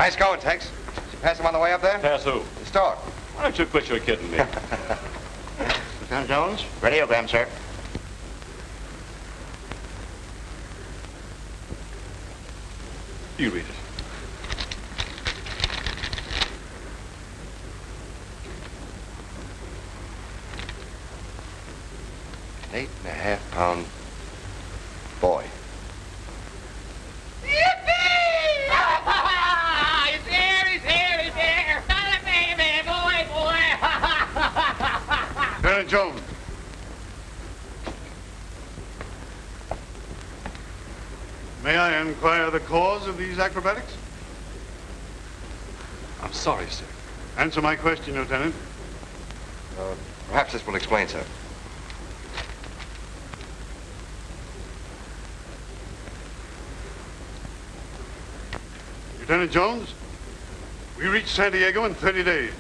Nice going, Tex. Did you pass him on the way up there? Pass who? The store. Why don't you quit your kidding me? Lieutenant Jones, radiogram, sir. You read it. An 8.5-pound boy. Lieutenant Jones. May I inquire the cause of these acrobatics? I'm sorry, sir. Answer my question, Lieutenant. Perhaps this will explain, sir. Lieutenant Jones, we reach San Diego in 30 days.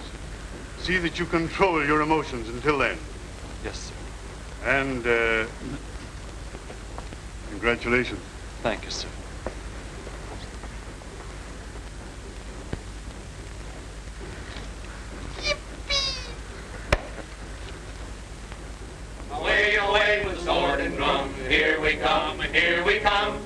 See that you control your emotions until then. Yes, sir. And, congratulations. Thank you, sir. Away, away with sword and drum. Here we come,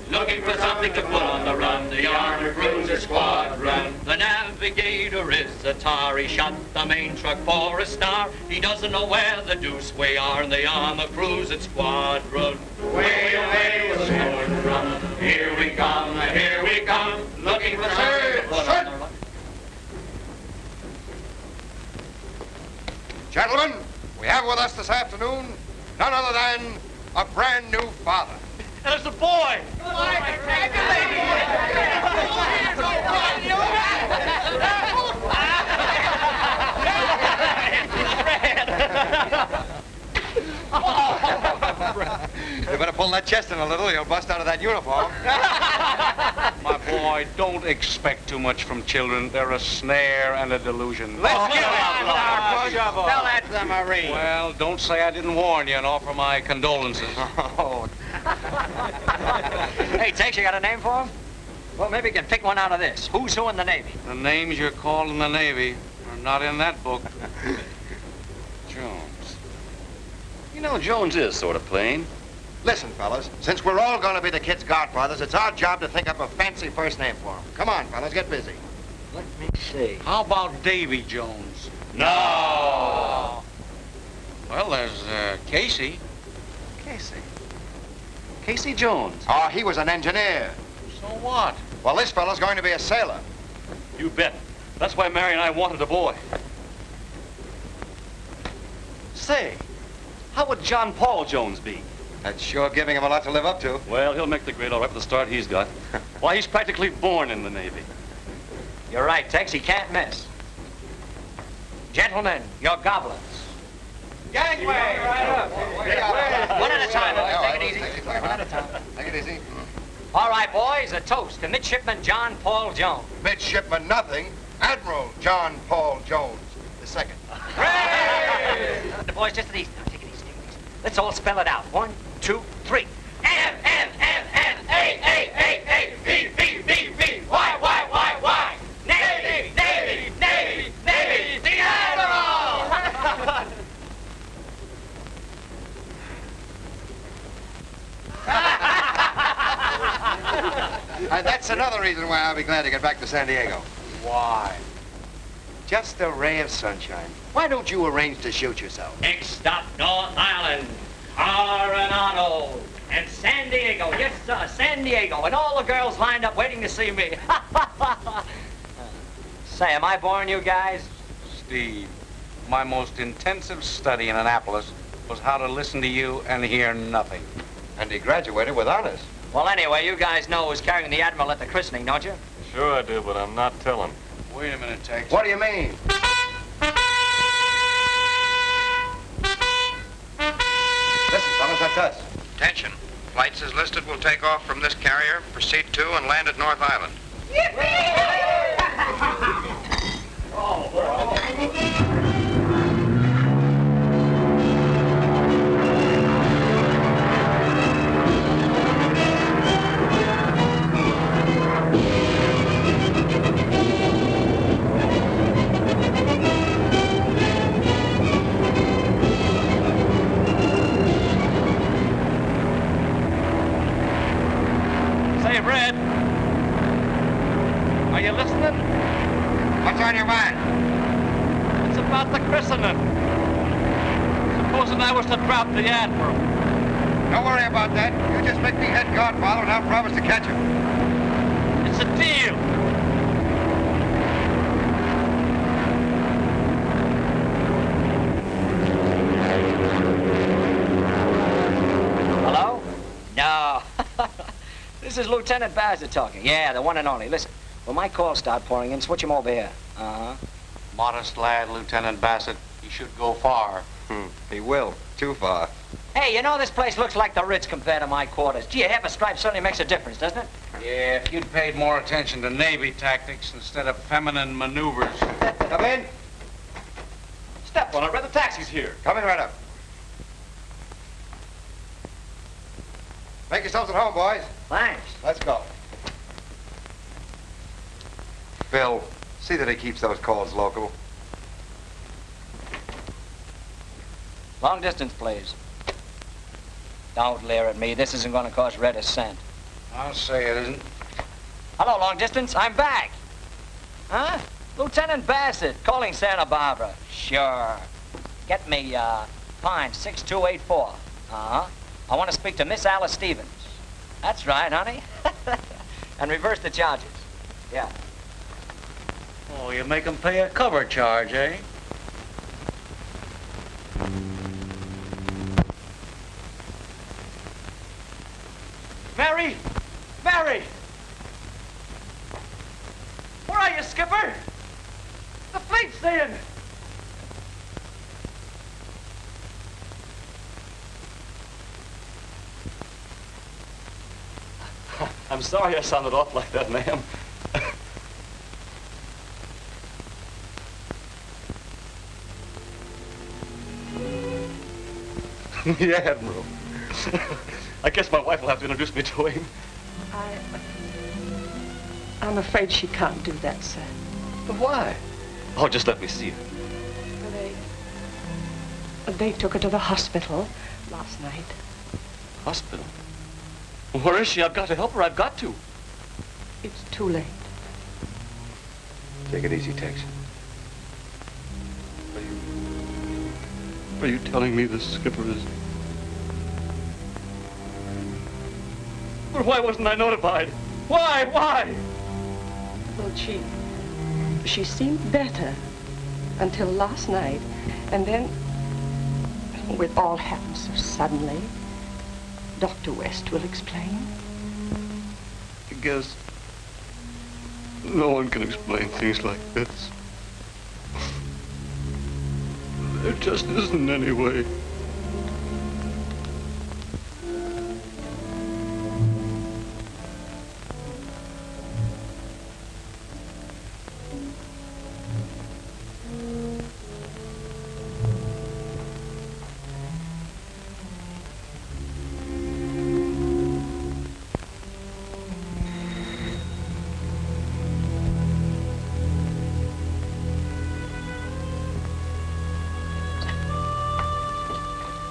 looking for something to put on the run. The armored cruiser squadron. The navigator is Atari, shot the main truck for a star. He doesn't know where the deuce we are, and they on the cruiser squadron. Away with sword and drum. Here we come, looking for something to put on the run. Gentlemen, we have with us this afternoon none other than a brand new father. And it's a boy! You better pull that chest in a little, you'll bust out of that uniform. My boy, don't expect too much from children. They're a snare and a delusion. Let's get on, Tell that to the Marine. Well, don't say I didn't warn you and offer my condolences. Oh. Hey, Tex, you got a name for him? Well, maybe you can pick one out of this. Who's who in the Navy? The names you're called in the Navy are not in that book. Jones. You know, Jones is sort of plain. Listen, fellas, since we're all going to be the kid's godfathers, it's our job to think up a fancy first name for him. Come on, fellas, get busy. Let me see. How about Davy Jones? No! Well, there's Casey. Casey. Casey Jones. Oh, he was an engineer. So what? Well, this fella's going to be a sailor. You bet. That's why Mary and I wanted a boy. Say, how would John Paul Jones be? That's sure giving him a lot to live up to. Well, he'll make the grade all right with the start he's got. Why, he's practically born in the Navy. You're right, Tex. He can't miss. Gentlemen, your goblets. Gangway! Right up. One at a time. Let's take it easy. One at a time. Take it easy. All right, boys, a toast to Midshipman John Paul Jones. Midshipman nothing, Admiral John Paul Jones II. The boys, just at ease. Now, take it easy, take it easy. Let's all spell it out. 1, 2, 3. M, M, M, M, A, A, A, A, B, B, B, B, Y, Y, Y, Y. Navy, Navy, Navy, Navy, the Admiral! That's another reason why I'll be glad to get back to San Diego. Why? Just a ray of sunshine. Why don't you arrange to shoot yourself? Next stop, North Island, Coronado, and San Diego. Yes, sir, San Diego. And all the girls lined up waiting to see me. Say, am I boring you guys? Steve, my most intensive study in Annapolis was how to listen to you and hear nothing. And he graduated with honors. Well, anyway, you guys know who's carrying the Admiral at the christening, don't you? Sure I do, but I'm not telling. Wait a minute, Tex. What do you mean? Listen, fellas, that's us. Attention. Flights as listed will take off from this carrier, proceed to and land at North Island. Brad. Are you listening? What's on your mind? It's about the christening. Supposing I was to drop the Admiral. Don't worry about that. You just make me head godfather and I'll promise to catch him. It's a deal. Hello? No. This is Lieutenant Bassett talking. Yeah, the one and only. Listen, when my calls start pouring in, switch him over here. Uh-huh. Modest lad, Lieutenant Bassett. He should go far. He will. Too far. Hey, you know this place looks like the Ritz compared to my quarters. Gee, a half a stripe certainly makes a difference, doesn't it? Yeah, if you'd paid more attention to Navy tactics instead of feminine maneuvers. Come in. Step on it, Red. The taxi's here. Coming right up. Make yourselves at home, boys. Thanks. Let's go. Phil, see that he keeps those calls local. Long distance, please. Don't leer at me. This isn't going to cost Red a cent. I'll say it isn't. Hello, long distance. I'm back. Huh? Lieutenant Bassett, calling Santa Barbara. Sure. Get me, Pine 6284. Uh-huh. I want to speak to Miss Alice Stevens. That's right, honey. And reverse the charges. Yeah. Oh, you make him pay a cover charge, eh? Mary! Mary! Where are you, Skipper? The fleet's in! I'm sorry I sounded off like that, ma'am. The Admiral. I guess my wife will have to introduce me to him. I'm afraid she can't do that, sir. But why? Oh, just let me see her. They took her to the hospital last night. Hospital? Where is she? I've got to help her. I've got to. It's too late. Take it easy, Tex. Are you telling me the skipper is... But why wasn't I notified? Why? Why? Well, she seemed better until last night. And then, it all happened so suddenly. Dr. West will explain. I guess no one can explain things like this. There just isn't any way.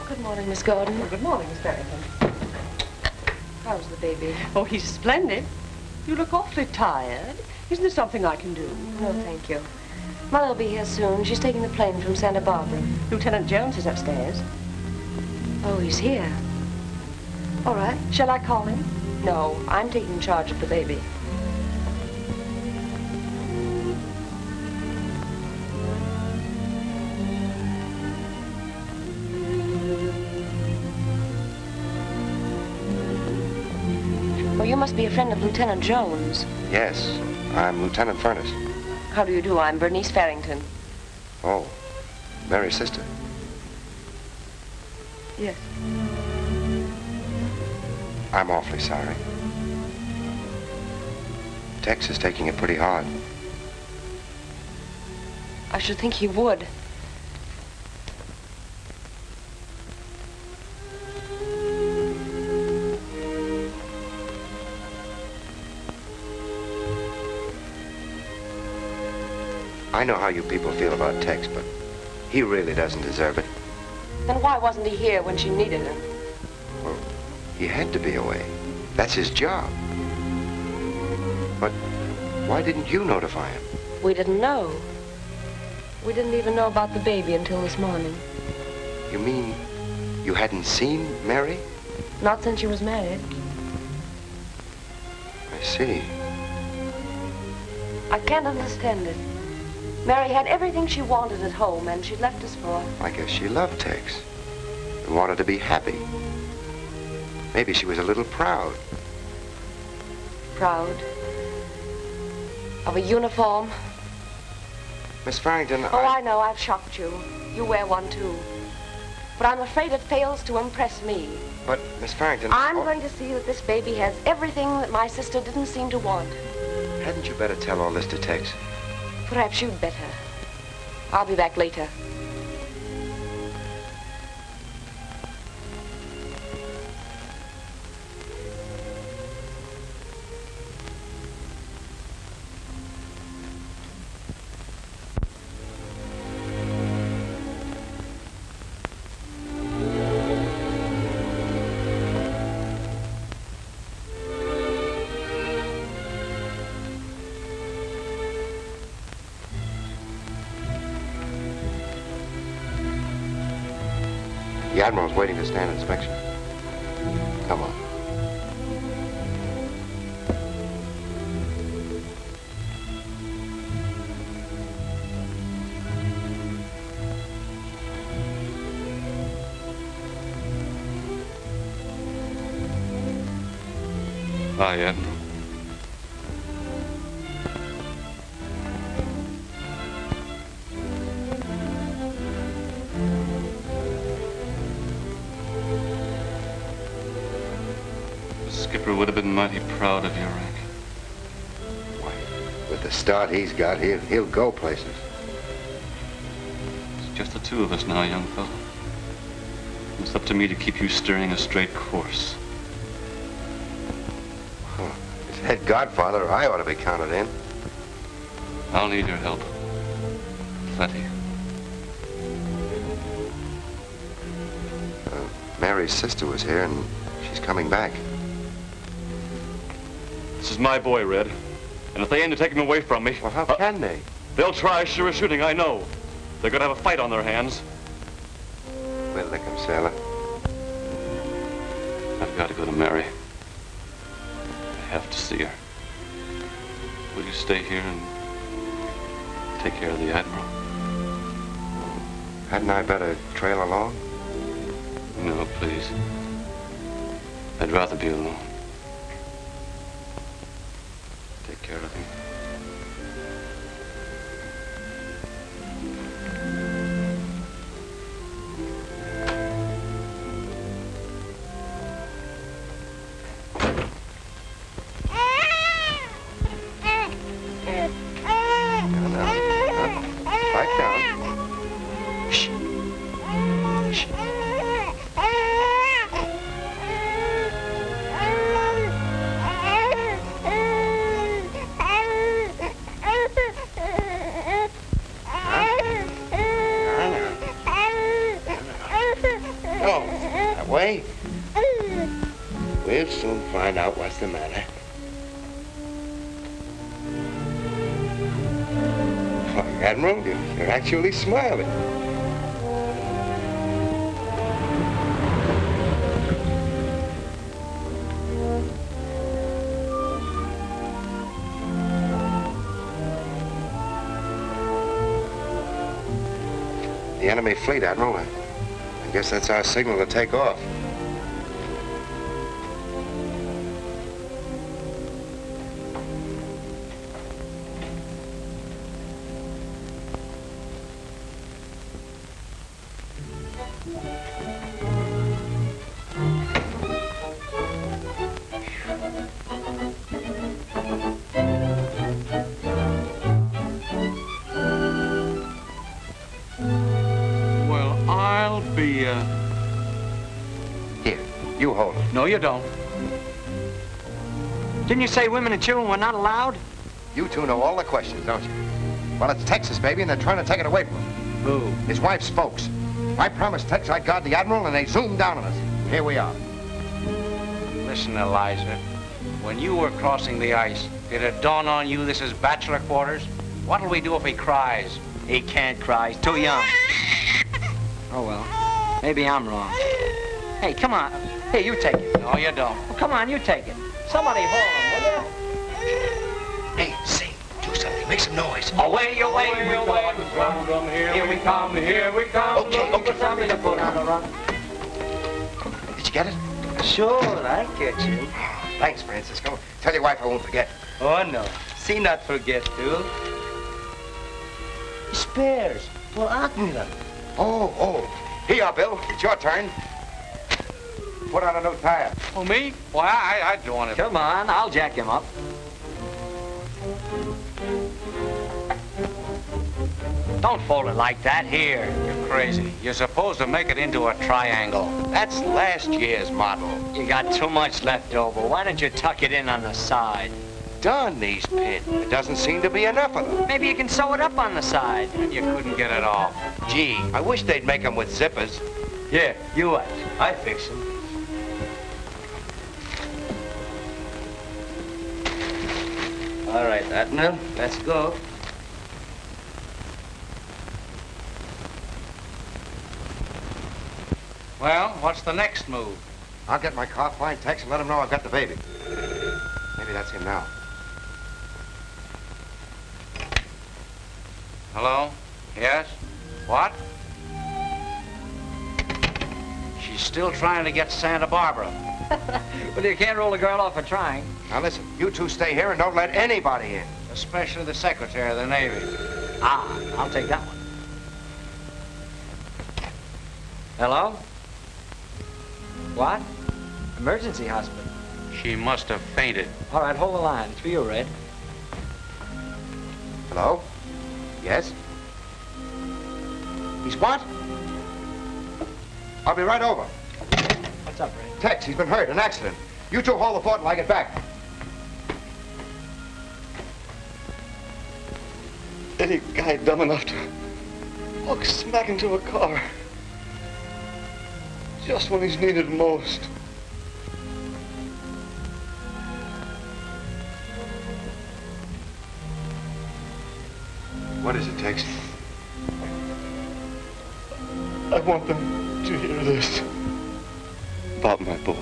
Good morning, Miss Gordon. Good morning, Miss Barrington. How's the baby? Oh, he's splendid. You look awfully tired. Isn't there something I can do? No, thank you. Mother will be here soon. She's taking the plane from Santa Barbara. Lieutenant Jones is upstairs. Oh, he's here. All right. Shall I call him? No, I'm taking charge of the baby. Oh, you must be a friend of Lieutenant Jones. Yes, I'm Lieutenant Furness. How do you do? I'm Bernice Farrington. Oh, Mary's sister. Yes. I'm awfully sorry. Tex is taking it pretty hard. I should think he would. I know how you people feel about Tex, but he really doesn't deserve it. Then why wasn't he here when she needed him? Well, he had to be away. That's his job. But why didn't you notify him? We didn't know. We didn't even know about the baby until this morning. You mean you hadn't seen Mary? Not since she was married. I see. I can't understand it. Mary had everything she wanted at home, and she left us for... I guess she loved Tex and wanted to be happy. Maybe she was a little proud. Proud. Of a uniform. Miss Farrington, Oh, I know, I've shocked you. You wear one, too. But I'm afraid it fails to impress me. But, Miss Farrington... I'm going to see that this baby has everything that my sister didn't seem to want. Hadn't you better tell all this to Tex? Perhaps you'd better. I'll be back later. The Admiral's waiting to stand inspection. Come on. Hi, Admiral. Skipper would have been mighty proud of your rank. Why, with the start he's got, he'll go places. It's just the two of us now, young fellow. It's up to me to keep you steering a straight course. Huh. As head godfather, I ought to be counted in. I'll need your help. Plenty. Mary's sister was here, and she's coming back. This is my boy, Red. And if they aim to take him away from me... Well, how can they? They'll try sure as shooting, I know. They're gonna have a fight on their hands. We'll lick 'em, sailor. I've got to go to Mary. I have to see her. Will you stay here and take care of the Admiral? Hadn't I better trail along? No, please. I'd rather be alone. Take care of him. Back down. Shh. Shh. Oh, that way? We'll soon find out what's the matter. Why, Admiral, you're actually smiling. The enemy fleet, Admiral. I guess that's our signal to take off. Well, I'll be, Here, you hold it. No, you don't. Didn't you say women and children were not allowed? You two know all the questions, don't you? Well, it's Texas, baby, and they're trying to take it away from him. Who? His wife's folks. I promised Tex I'd guard the Admiral, and they zoomed down on us. Here we are. Listen, Eliza. When you were crossing the ice, Did it dawn on you this is bachelor quarters? What'll we do if he cries? He can't cry. He's too young. Oh, well. Maybe I'm wrong. Hey, come on. Here, you take it. No, you don't. Well, come on, you take it. Somebody hold him, will you? Hey, sing. Do something. Make some noise. Away, away, away. Drum, drum, here we come, here we come. Okay, Looking for something to put on the run. Did you get it? Sure, I get you. Thanks, Francisco. Tell your wife I won't forget. Oh, no. See not forget, do. Spares for Admiral. Oh. Here you are, Bill. It's your turn. Put on a new tire. Oh, me? Why, I'd go on it. Come on, I'll jack him up. Don't fold it like that. Here. You're crazy. You're supposed to make it into a triangle. That's last year's model. You got too much left over. Why don't you tuck it in on the side? Darn these pins. There doesn't seem to be enough of them. Maybe you can sew it up on the side. And you couldn't get it off. Gee, I wish they'd make them with zippers. Here, you watch. I fix them. All right, Admiral, let's go. Well, what's the next move? I'll get my car, find Tex, and let him know I've got the baby. Maybe that's him now. Hello? Yes? What? She's still trying to get Santa Barbara. Well, you can't roll a girl off for trying. Now listen, you two stay here and don't let anybody in. Especially the Secretary of the Navy. Ah, I'll take that one. Hello? What? Emergency hospital. She must have fainted. All right, hold the line. It's for you, Red. Hello? Yes? He's what? I'll be right over. What's up, Red? Tex, he's been hurt, an accident. You two hold the fort until I get back. Any guy dumb enough to walk smack into a car just when he's needed most. What is it, Tex? I want them to hear this about my boy.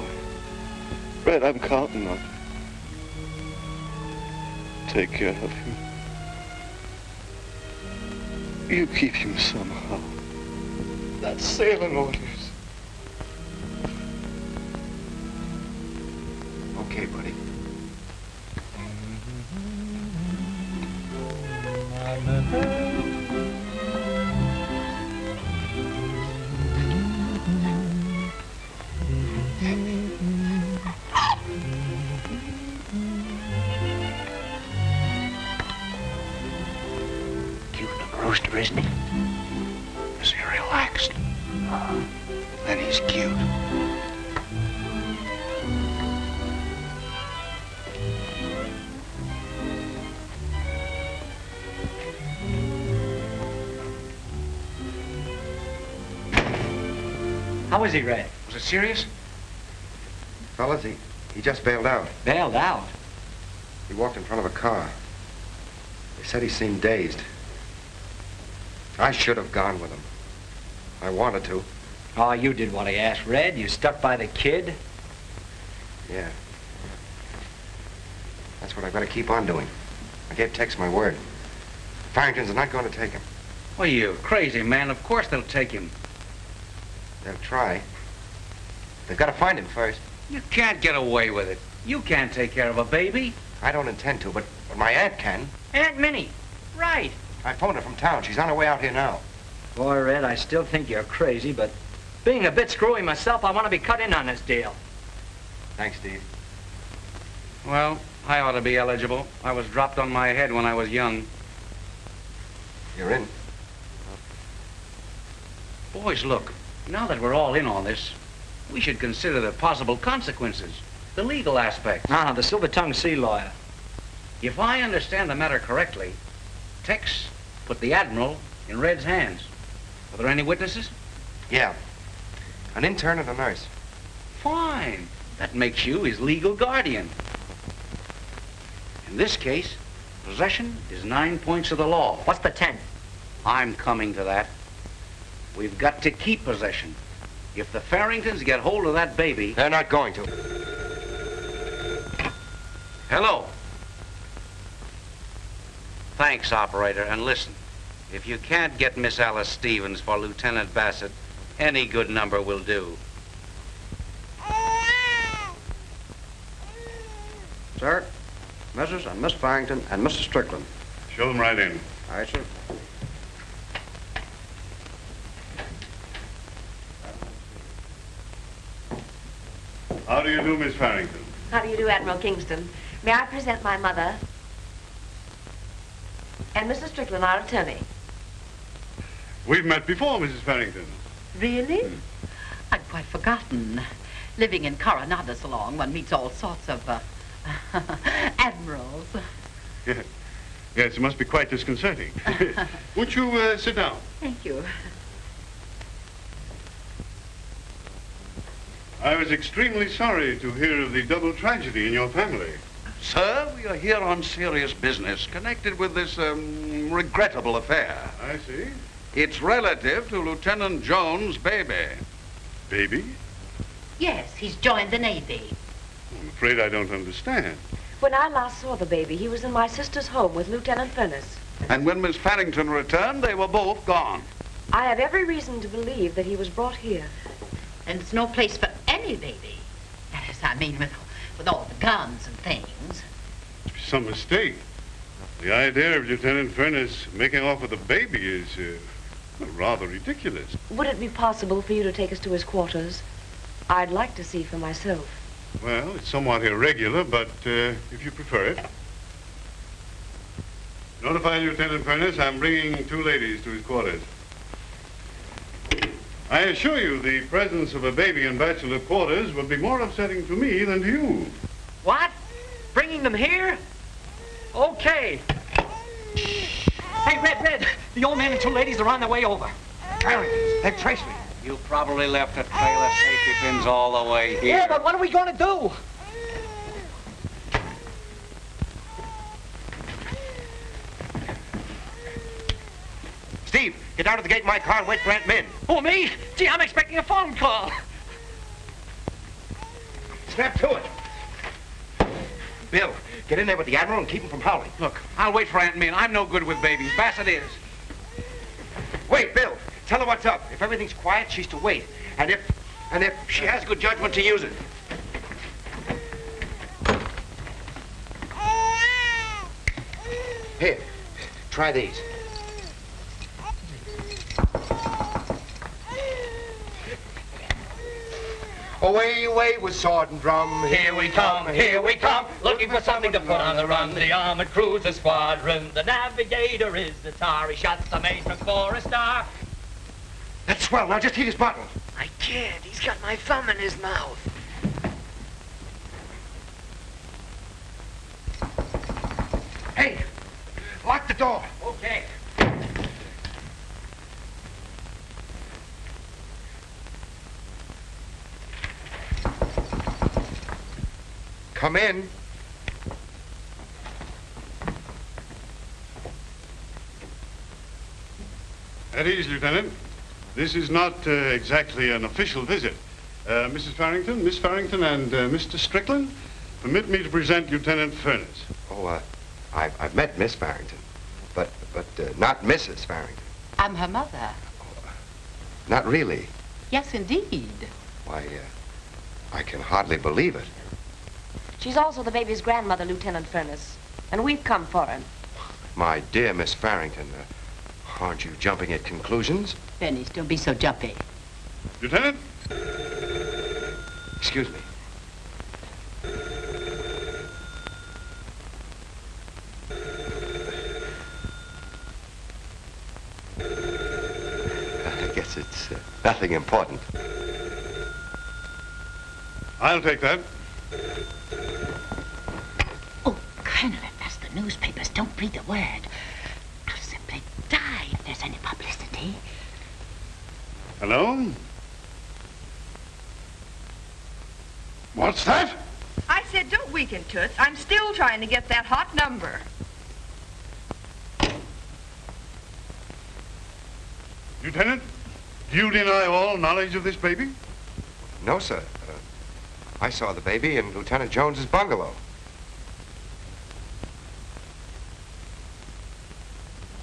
Red, I'm counting on you. Take care of him. You keep him somehow. That's sailing orders. Okay, buddy. Cute little rooster, isn't he? Is he relaxed? Then he's cute. How was he, Red? Was it serious? Fellas, he just bailed out. Bailed out. He walked in front of a car. They said he seemed dazed. I should have gone with him. I wanted to. Oh, you did what I asked, Red. You stuck by the kid. Yeah. That's what I've got to keep on doing. I gave Tex my word. Farringtons are not going to take him. Well, you crazy man. Of course they'll take him. They'll try. They've got to find him first. You can't get away with it. You can't take care of a baby. I don't intend to, but my aunt can. Aunt Minnie. Right. I phoned her from town. She's on her way out here now. Boy, Red, I still think you're crazy, but being a bit screwy myself, I want to be cut in on this deal. Thanks, Steve. Well, I ought to be eligible. I was dropped on my head when I was young. You're in. Boys, look. Now that we're all in on this, we should consider the possible consequences, the legal aspects. Ah, the silver-tongued sea lawyer. If I understand the matter correctly, Tex put the Admiral in Red's hands. Are there any witnesses? Yeah. An intern and a nurse. Fine. That makes you his legal guardian. In this case, possession is 9 points of the law. What's the 10th? I'm coming to that. We've got to keep possession. If the Farringtons get hold of that baby... They're not going to. Hello. Thanks, operator. And listen, if you can't get Miss Alice Stevens for Lieutenant Bassett, any good number will do. Sir, Mrs. and Miss Farrington and Mr. Strickland. Show them right in. All right, sir. How do you do, Miss Farrington? How do you do, Admiral Kingston? May I present my mother and Mr. Strickland, our attorney? We've met before, Mrs. Farrington. Really? I'd quite forgotten. Living in Coronado so long, one meets all sorts of, admirals. Yeah. Yes, it must be quite disconcerting. Won't you sit down? Thank you. I was extremely sorry to hear of the double tragedy in your family. Sir, we are here on serious business connected with this regrettable affair. I see. It's relative to Lieutenant Jones' baby. Baby? Yes, he's joined the Navy. I'm afraid I don't understand. When I last saw the baby, he was in my sister's home with Lieutenant Furness. And when Miss Farrington returned, they were both gone. I have every reason to believe that he was brought here. And it's no place for any baby. That is, I mean, with all the guns and things. Some mistake. The idea of Lieutenant Furness making off with a baby is rather ridiculous. Would it be possible for you to take us to his quarters? I'd like to see for myself. Well, it's somewhat irregular, but if you prefer it. Notify Lieutenant Furness I'm bringing 2 ladies to his quarters. I assure you the presence of a baby in bachelor quarters would be more upsetting to me than to you. What? Bringing them here? Okay. Hey, Red, the old man and 2 ladies are on their way over. Farringtons, they've traced me. You probably left a trail of safety pins all the way here. Yeah, but what are we going to do? Steve, get down to the gate in my car and wait for Aunt Min. Oh, me? Gee, I'm expecting a phone call. Snap to it. Bill, get in there with the Admiral and keep him from howling. Look, I'll wait for Aunt Min. I'm no good with babies. Bassett is. Wait, Bill. Tell her what's up. If everything's quiet, she's to wait. And if she has good judgment, to use it. Here, try these. Away, away with sword and drum. Here we come, looking for something to put on the run. The armored cruiser squadron, the navigator is the tar. He shuts the matron for a star. That's swell. Now just heat his bottle. I can't. He's got my thumb in his mouth. Hey, lock the door. Okay. Come in. At ease, Lieutenant. This is not exactly an official visit. Mrs. Farrington, Miss Farrington, and Mr. Strickland, permit me to present Lieutenant Furness. Oh, I've met Miss Farrington, but not Mrs. Farrington. I'm her mother. Not really. Yes, indeed. Why, I can hardly believe it. She's also the baby's grandmother, Lieutenant Furness. And we've come for him. My dear Miss Farrington, aren't you jumping at conclusions? Benny, don't be so jumpy. Lieutenant? Excuse me. I guess it's nothing important. I'll take that. Oh, Colonel, if that's the newspapers, don't breathe a word. I'll simply die if there's any publicity. Hello? What's that? I said don't weaken, Toots. I'm still trying to get that hot number. Lieutenant, do you deny all knowledge of this baby? No, sir. I saw the baby in Lieutenant Jones's bungalow.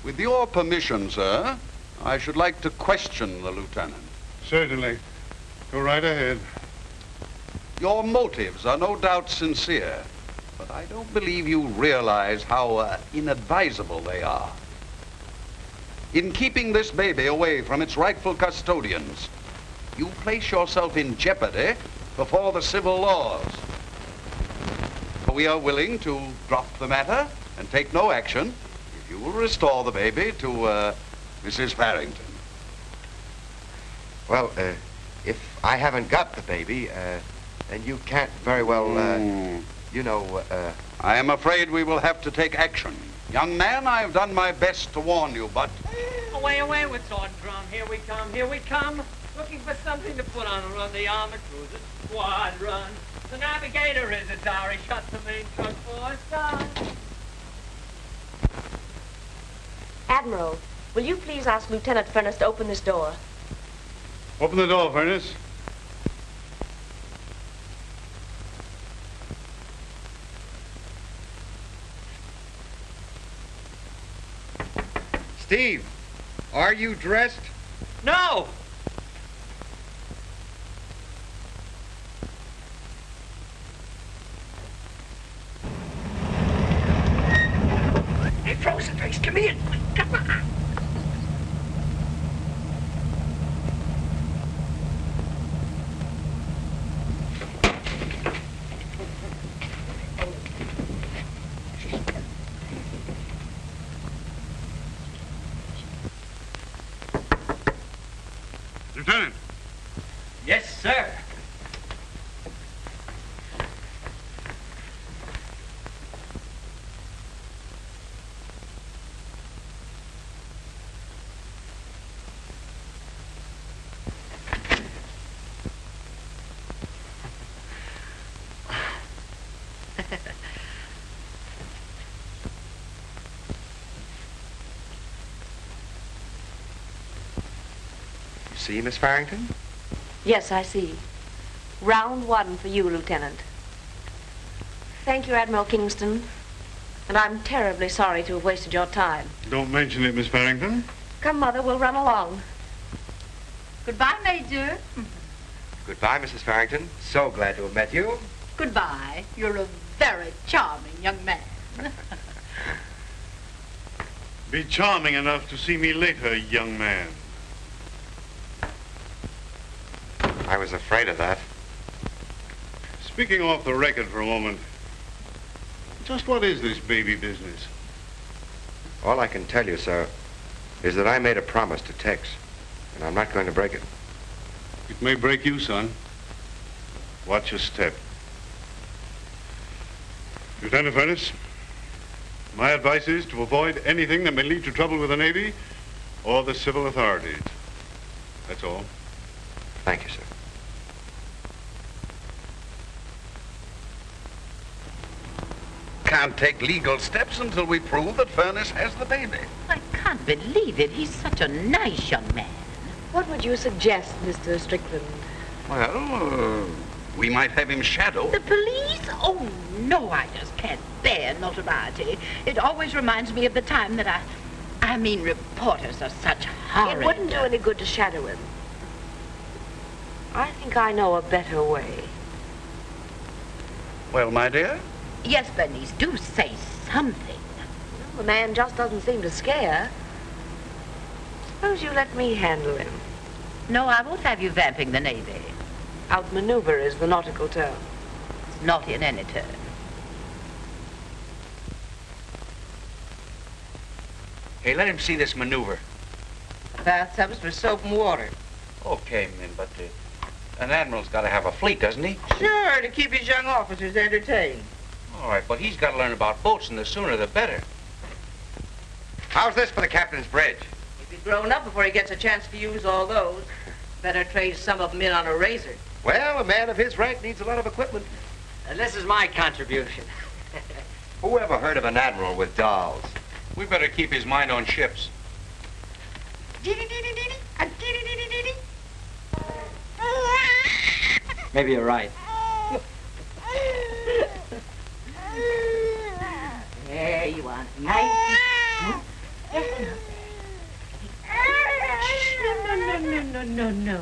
With your permission, sir, I should like to question the lieutenant. Certainly. Go right ahead. Your motives are no doubt sincere, but I don't believe you realize how inadvisable they are. In keeping this baby away from its rightful custodians, you place yourself in jeopardy before the civil laws. We are willing to drop the matter and take no action if you will restore the baby to Mrs. Farrington. Well, if I haven't got the baby, then you can't very well, you know, I am afraid we will have to take action. Young man, I've done my best to warn you, but... Away, away with sword and drum. Here we come, here we come. Looking for something to put on a run. The armor cruiser squadron. The navigator is a tower. He shut the main truck for us. Admiral, will you please ask Lieutenant Furnace to open this door? Open the door, Furnace. Steve, are you dressed? No! Hey, Frozen Face, come in. Come on. Lieutenant. Yes, sir. See, Miss Farrington? Yes, I see. Round one for you, Lieutenant. Thank you, Admiral Kingston. And I'm terribly sorry to have wasted your time. Don't mention it, Miss Farrington. Come, Mother, we'll run along. Goodbye, Major. Goodbye, Mrs. Farrington. So glad to have met you. Goodbye. You're a very charming young man. Be charming enough to see me later, young man. I was afraid of that. Speaking off the record for a moment, just what is this baby business? All I can tell you, sir, is that I made a promise to Tex, and I'm not going to break it. It may break you, son. Watch your step. Lieutenant Furnace, my advice is to avoid anything that may lead to trouble with the Navy or the civil authorities. That's all. Thank you, sir. Can't take legal steps until we prove that Furnace has the baby. I can't believe it. He's such a nice young man. What would you suggest, Mr. Strickland? Well, we might have him shadowed. The police? Oh, no, I just can't bear notoriety. It always reminds me of the time that I mean, reporters are such horrid... It wouldn't do any good to shadow him. I think I know a better way. Well, my dear? Yes, Bernice, do say something. Well, the man just doesn't seem to scare. Suppose you let me handle him. No, I won't have you vamping the Navy. Outmaneuver is the nautical term. It's not in any term. Hey, let him see this maneuver. Bathtubs for soap and water. Okay, Min, but an admiral's got to have a fleet, doesn't he? Sure, to keep his young officers entertained. All right, but he's got to learn about boats, and the sooner the better. How's this for the captain's bridge? He'll be grown up before he gets a chance to use all those. Better trade some of them in on a razor. Well, a man of his rank needs a lot of equipment. This is my contribution. Who ever heard of an admiral with dolls? We better keep his mind on ships. Maybe you're right. There you are. Nice. No.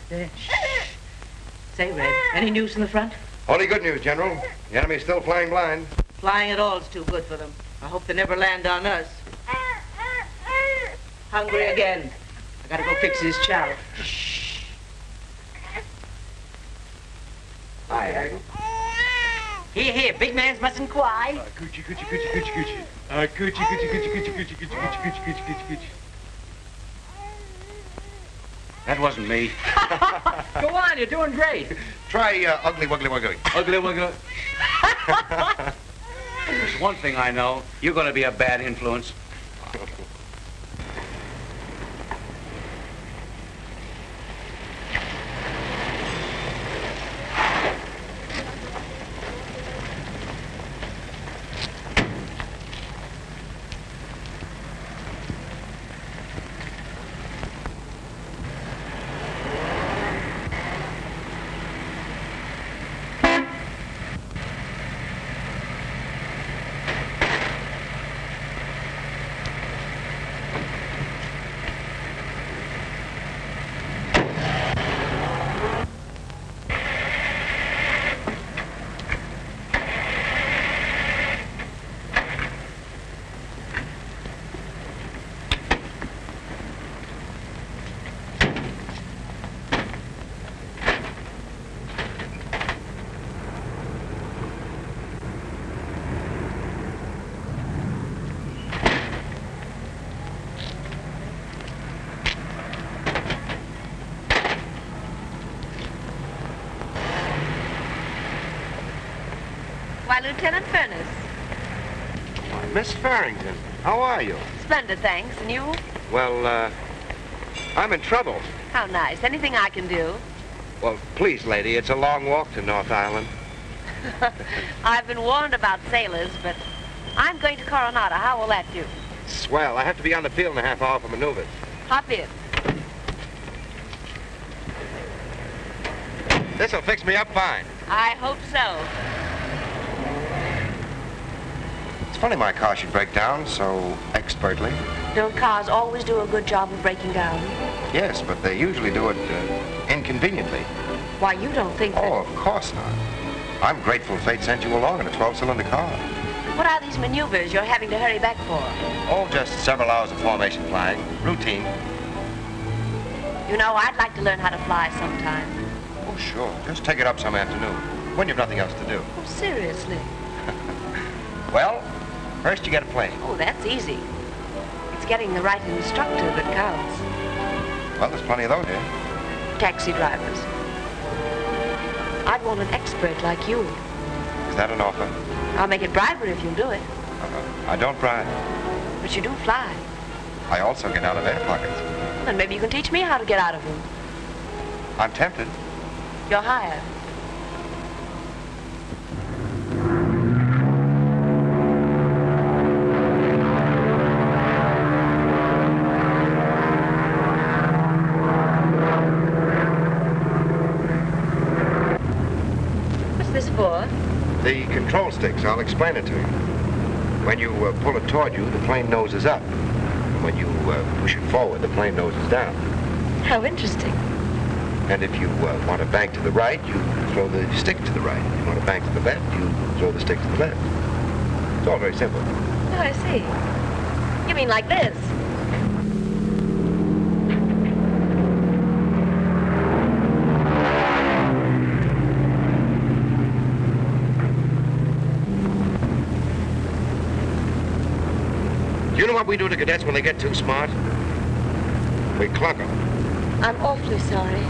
There. Say, Red, any news from the front? Only good news, General. The enemy's still flying blind. Flying at all is too good for them. I hope they never land on us. Hungry again. I gotta go fix his chow. Aye. Here, big mans mustn't cry. Coochie. Coochie. That wasn't me. Go on, you're doing great. Try ugly wuggly wuggly. Ugly wugger. There's one thing I know. You're going to be a bad influence. Why, Lieutenant Furness. Miss Farrington, how are you? Splendid, thanks. And you? Well, I'm in trouble. How nice. Anything I can do? Well, please, lady, it's a long walk to North Island. I've been warned about sailors, but I'm going to Coronado. How will that do? Swell. I have to be on the field in a half hour for maneuvers. Hop in. This'll fix me up fine. I hope so. It's funny my car should break down so expertly. Don't cars always do a good job of breaking down? Yes, but they usually do it inconveniently. Why, you don't think that... Oh, of course not. I'm grateful fate sent you along in a 12-cylinder car. What are these maneuvers you're having to hurry back for? Oh, just several hours of formation flying. Routine. You know, I'd like to learn how to fly sometime. Oh, sure. Just take it up some afternoon, when you've nothing else to do. Oh, seriously? Well, first you get a plane. Oh, that's easy. It's getting the right instructor that counts. Well, there's plenty of those here. Taxi drivers. I'd want an expert like you. Is that an offer? I'll make it bribery if you'll do it. I don't bribe. But you do fly. I also get out of air pockets. Then maybe you can teach me how to get out of them. I'm tempted. You're hired. What's this for? The control sticks, I'll explain it to you. When you pull it toward you, the plane noses up. And when you push it forward, the plane noses down. How interesting. And if you want to bank to the right, you throw the stick to the right. If you want to bank to the left, you throw the stick to the left. It's all very simple. Oh, I see. You mean like this? You know what we do to cadets when they get too smart? We clunk them. I'm awfully sorry.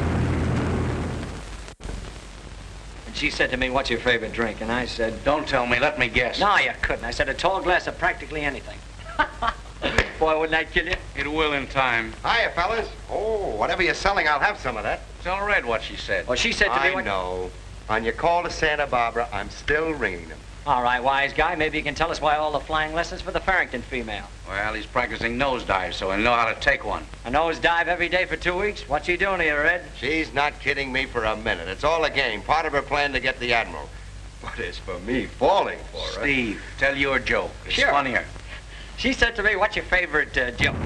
She said to me, what's your favorite drink? And I said, Don't tell me. Let me guess. no, you couldn't. I said, a tall glass of practically anything. Boy, wouldn't that kill you? It will in time. Hiya, fellas. Oh, whatever you're selling, I'll have some of that. Tell Red what she said. Well, she said to me, I know. On your call to Santa Barbara, I'm still ringing them. All right, wise guy, maybe you can tell us why all the flying lessons for the Farrington female. Well, he's practicing nosedives, so he'll know how to take one. A nosedive every day for 2 weeks? What's she doing here, Red? She's not kidding me for a minute. It's all a game, part of her plan to get the Admiral. But as for me falling for her... Steve, tell your joke. It's Sure. funnier. She said to me, what's your favorite joke?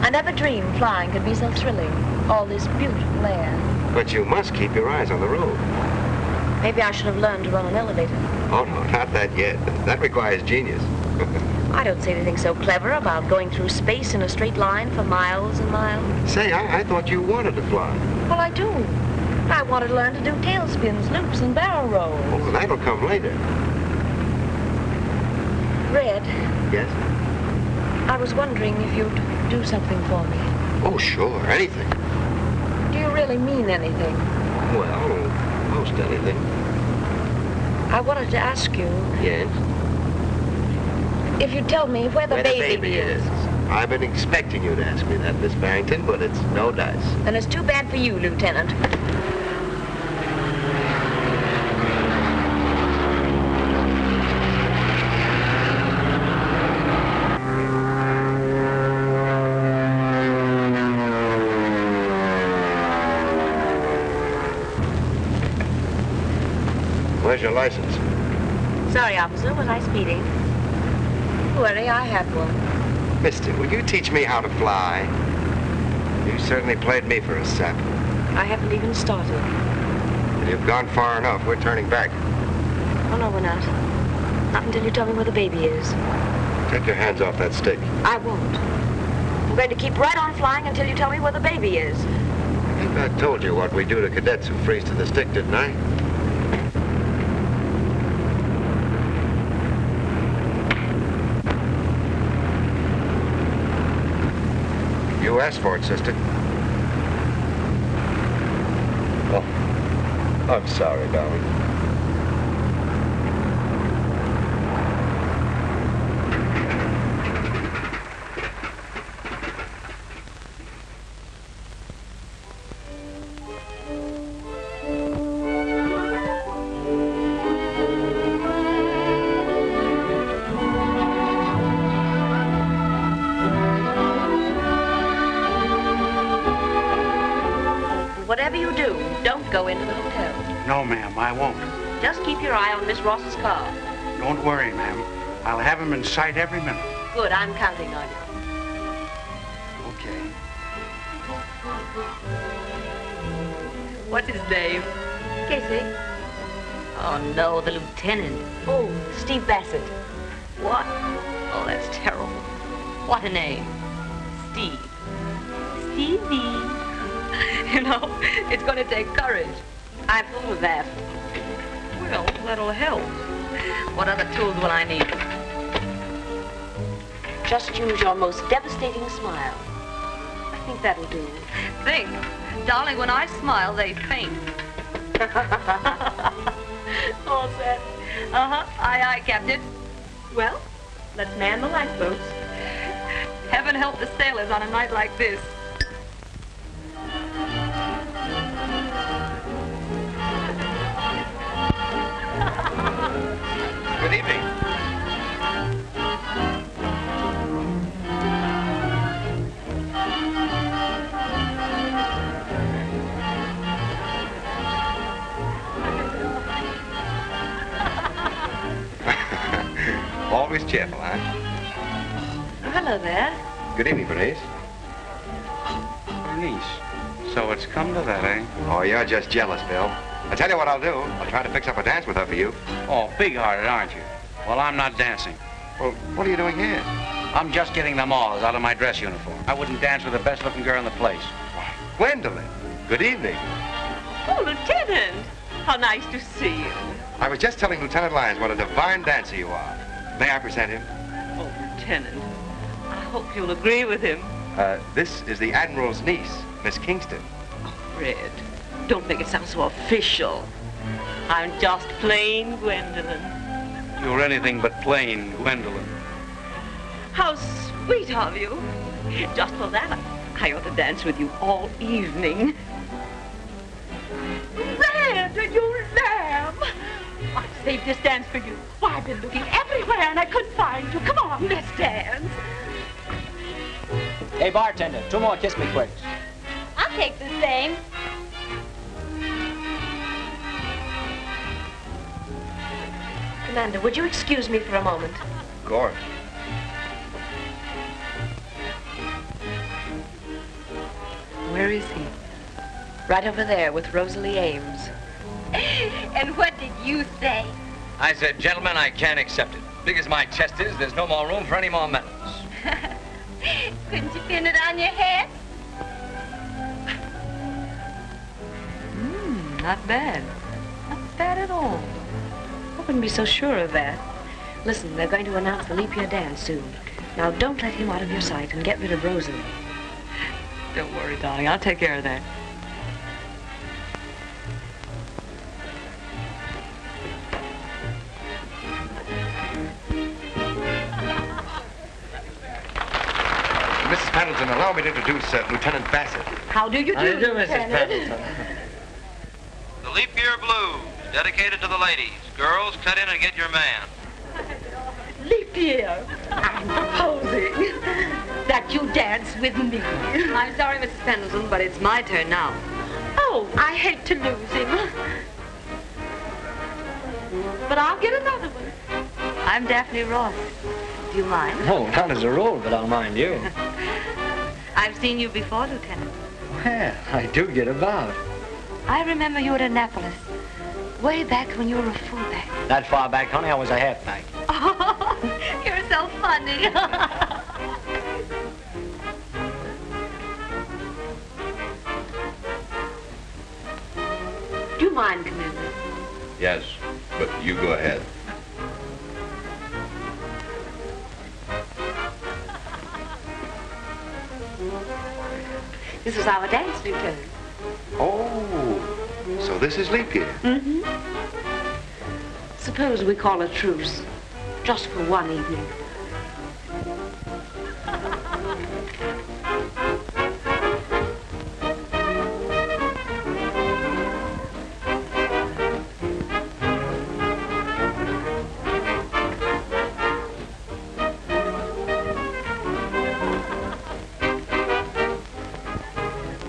I never dreamed flying could be so thrilling. All this beautiful air. But you must keep your eyes on the road. Maybe I should have learned to run an elevator. Oh, no, not that yet. That requires genius. I don't see anything so clever about going through space in a straight line for miles and miles. Say, I thought you wanted to fly. Well, I do. I want to learn to do tailspins, loops, and barrel rolls. Oh, well, that'll come later. Red, Yes? I was wondering if you'd do something for me. Oh, sure, anything. Do you really mean anything? Well, most anything. I wanted to ask you Yes? if you'd tell me where the baby is. I've been expecting you to ask me that, Miss Barrington, but it's no dice. And it's too bad for you, Lieutenant. Where's your license? Sorry, officer, was I speeding? Don't worry, I had one. Mister, will you teach me how to fly? You certainly played me for a sap. I haven't even started. You've gone far enough. We're turning back. Oh, no, we're not. Not until you tell me where the baby is. Take your hands off that stick. I won't. I'm going to keep right on flying until you tell me where the baby is. I think I told you what we do to cadets who freeze to the stick, didn't I? You asked for it, sister. Oh, I'm sorry, darling. Whatever you do, don't go into the hotel. No, ma'am, I won't. Just keep your eye on Miss Ross's car. Don't worry, ma'am. I'll have him in sight every minute. Good, I'm counting on you. Okay. What's his name? Casey? Oh, no, the lieutenant. Oh, Steve Bassett. What? Oh, that's terrible. What a name. Steve. Stevie. You know, it's going to take courage. I'm full of that. Well, that'll help. What other tools will I need? Just use your most devastating smile. I think that'll do. Think. Darling, when I smile, they faint. All set. Uh-huh. Aye, aye, Captain. Well, let's man the lifeboats. Heaven help the sailors on a night like this. Good evening. Always cheerful, huh? Oh, hello there. Good evening, Bernice. Bernice. So it's come to that, eh? Oh, you're just jealous, Bill. I'll tell you what I'll do. I'll try to fix up a dance with her for you. Oh, big-hearted, aren't you? Well, I'm not dancing. Well, what are you doing here? I'm just getting the moths out of my dress uniform. I wouldn't dance with the best-looking girl in the place. Gwendolyn. Good evening. Oh, Lieutenant. How nice to see you. I was just telling Lieutenant Lyons what a divine dancer you are. May I present him? Oh, Lieutenant. I hope you'll agree with him. This is the Admiral's niece, Miss Kingston. Red, don't make it sound so official. I'm just plain Gwendolyn. You're anything but plain, Gwendolyn. How sweet of you. Just for that, I ought to dance with you all evening. saved this dance for you. Why, I've been looking everywhere and I couldn't find you. Come on, let's dance. Hey, bartender, 2 more Kiss Me Quicks. I'll take the same. Commander, would you excuse me for a moment? Of course. Where is he? Right over there with Rosalie Ames. And what did you say? I said, gentlemen, I can't accept it. Big as my chest is, there's no more room for any more medals. Couldn't you pin it on your head? Not bad. Not bad at all. I wouldn't be so sure of that. Listen, they're going to announce the leap year dance soon. Now, don't let him out of your sight and get rid of Rosalie. Don't worry, darling. I'll take care of that. Mrs. Pendleton, allow me to introduce Lieutenant Bassett. How do you do, How do you do, Mrs. Lieutenant? Pendleton? The Leap Year Blues, dedicated to the ladies. Girls, cut in and get your man. Leap year. I'm proposing that you dance with me. I'm sorry, Mrs. Pendleton, but it's my turn now. Oh, I hate to lose him. But I'll get another one. I'm Daphne Ross. Do you mind? Oh, not as a rule, but I'll mind you. I've seen you before, Lieutenant. Well, I do get about. I remember you at Annapolis. Way back when you were a fullback. That far back, honey, I was a halfback. Oh, you're so funny. Do you mind, Commander? Yes, but you go ahead. This is our dance, Lieutenant. Oh, so this is leap year. Mm-hmm. Suppose we call a truce, just for one evening.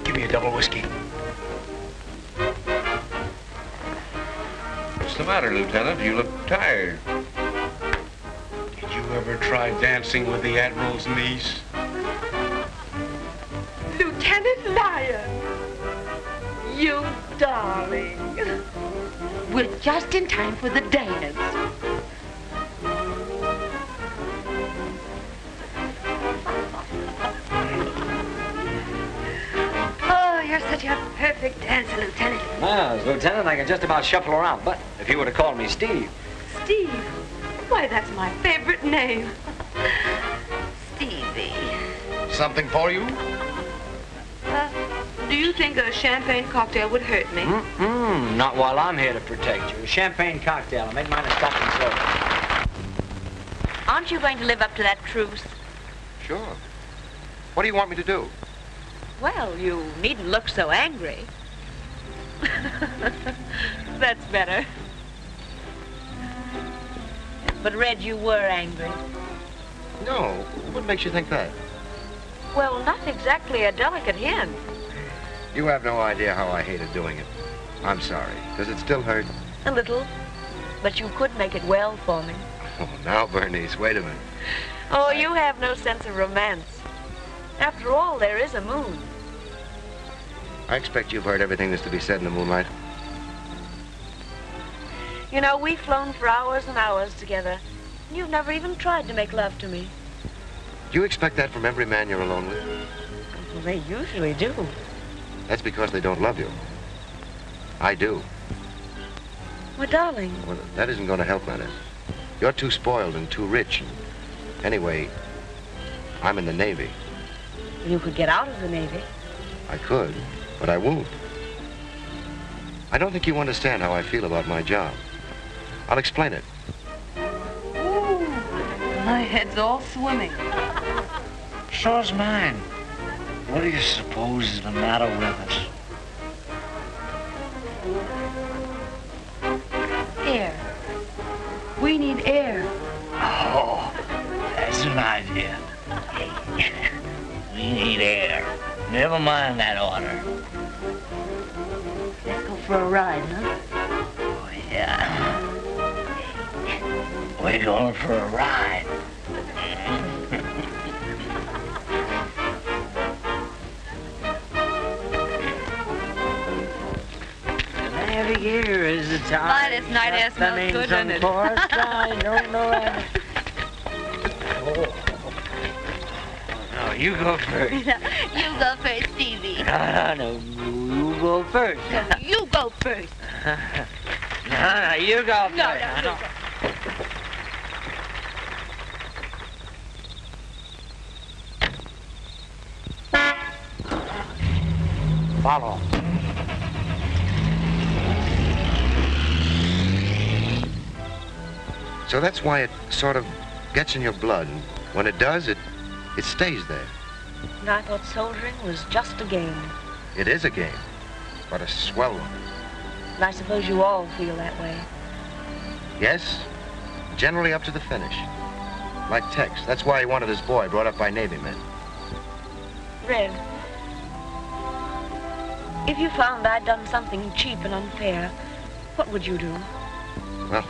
Give me a double whiskey. What's the matter, Lieutenant? You look tired. Did you ever try dancing with the Admiral's niece? Lieutenant Lyon. You darling. We're just in time for the dance. Oh, you're such a perfect dancer, Lieutenant. Well, as Lieutenant, I can just about shuffle around, but if you would have called me Steve. Steve. Why, that's my favorite name. Stevie. Something for you? Do you think a champagne cocktail would hurt me? Not while I'm here to protect you. A champagne cocktail. I'll make mine a Scotch soda. Aren't you going to live up to that truce? Sure. What do you want me to do? Well, you needn't look so angry. That's better. But, Red, you were angry. No. What makes you think that? Well, not exactly a delicate hint. You have no idea how I hated doing it. I'm sorry. Does it still hurt? A little. But you could make it well for me. Oh, now, Bernice, wait a minute. Oh, you have no sense of romance. After all, there is a moon. I expect you've heard everything that's to be said in the moonlight. You know, we've flown for hours and hours together. And you've never even tried to make love to me. Do you expect that from every man you're alone with? Well, they usually do. That's because they don't love you. I do. Well, darling. Well, that isn't going to help matters. You're too spoiled and too rich. And anyway, I'm in the Navy. You could get out of the Navy. I could, but I won't. I don't think you understand how I feel about my job. I'll explain it. Ooh, my head's all swimming. So's mine. What do you suppose is the matter with us? Here, We need air. Oh, that's an idea. We need air. Never mind that order. Let's go for a ride, huh? Oh, yeah. We're going for a ride. Every year is the time. My, this night air smells good, doesn't it? I don't know. No, you go first. You go first, Stevie. No, you go first. You go first. No, you go first. No, Follow. So that's why it sort of gets in your blood. And when it does, it stays there. And I thought soldiering was just a game. It is a game, but a swell one. And I suppose you all feel that way. Yes, generally up to the finish. Like Tex. That's why he wanted his boy brought up by Navy men. Red, if you found I'd done something cheap and unfair, what would you do? Well,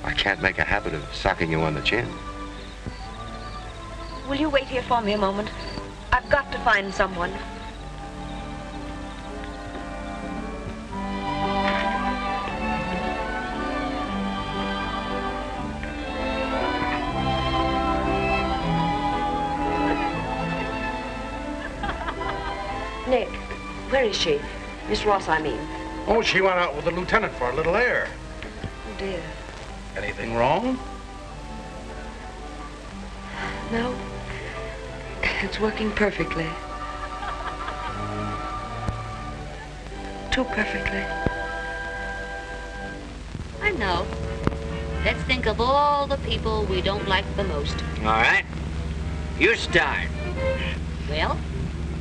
I can't make a habit of socking you on the chin. Will you wait here for me a moment? I've got to find someone. Nick, where is she? Miss Ross, I mean. Oh, she went out with the lieutenant for a little air. Oh, dear. Anything wrong? No. It's working perfectly. Too perfectly. I know. Let's think of all the people we don't like the most. All right. You start. Well,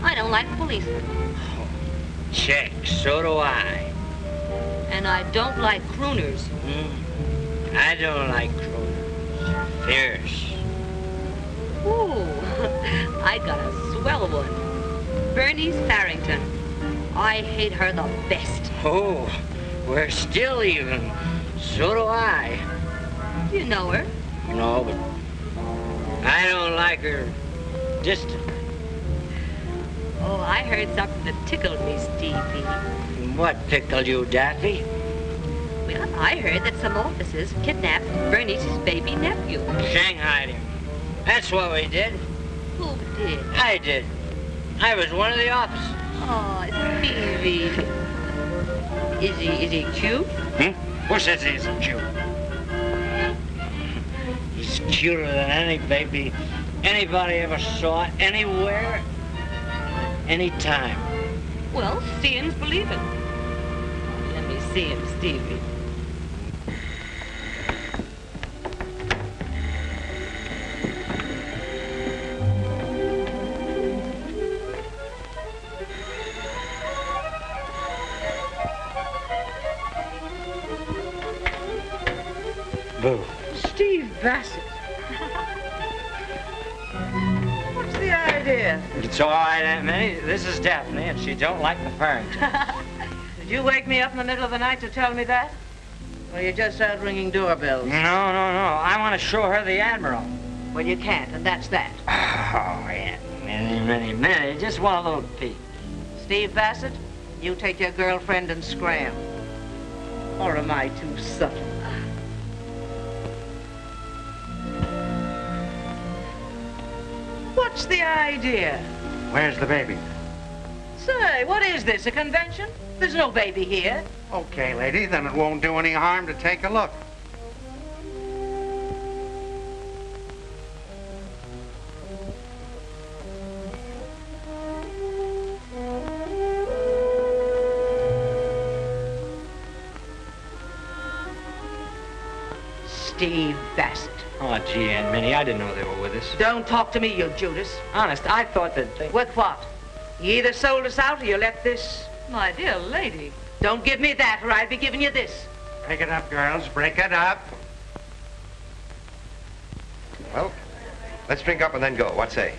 I don't like policemen. Check. So do I. And I don't like crooners. I don't like crooners. Fierce. Ooh, I got a swell one. Bernice Farrington. I hate her the best. Oh, we're still even. So do I. You know her? No, but I don't like her distant. Oh, I heard something that tickled me, Stevie. What tickled you, Daffy? Well, I heard that some officers kidnapped Bernice's baby nephew. Shanghaied him. That's what we did. Who did? I did. I was one of the officers. Oh, Stevie. Is he cute? Who says he's cute? He's cuter than any baby anybody ever saw anywhere, anytime. Well, seeing's believing. Let me see him, Stevie. Boo. Steve Bassett. What's the idea? It's all right, Aunt Minnie. This is Daphne, and she don't like the Farrington. Did you wake me up in the middle of the night to tell me that? Or you just out ringing doorbells? No. I want to show her the Admiral. Well, you can't, and that's that. Oh, Aunt Minnie. Just one little peek. Steve Bassett, you take your girlfriend and scram. Or am I too subtle? What's the idea? Where's the baby? Say, what is this, a convention? There's no baby here. Okay, lady, then it won't do any harm to take a look. Steve Bassett. Oh, gee, Aunt Minnie, I didn't know they were with us. Don't talk to me, you Judas. Honest, I thought that they... With what? You either sold us out or you left this. My dear lady. Don't give me that or I'll be giving you this. Break it up, girls. Break it up. Well, let's drink up and then go. What say?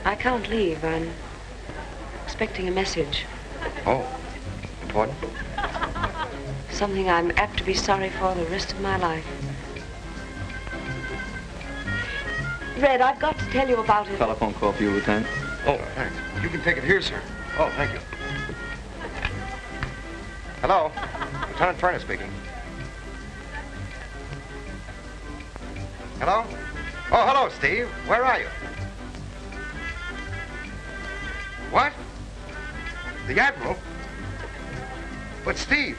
I can't leave. I'm expecting a message. Oh, important? Something I'm apt to be sorry for the rest of my life. Red, I've got to tell you about it. Telephone call for you, Lieutenant. Oh, thanks. You can take it here, sir. Oh, thank you. Hello? Lieutenant Furnace speaking. Hello? Oh, hello, Steve. Where are you? What? The Admiral? But, Steve...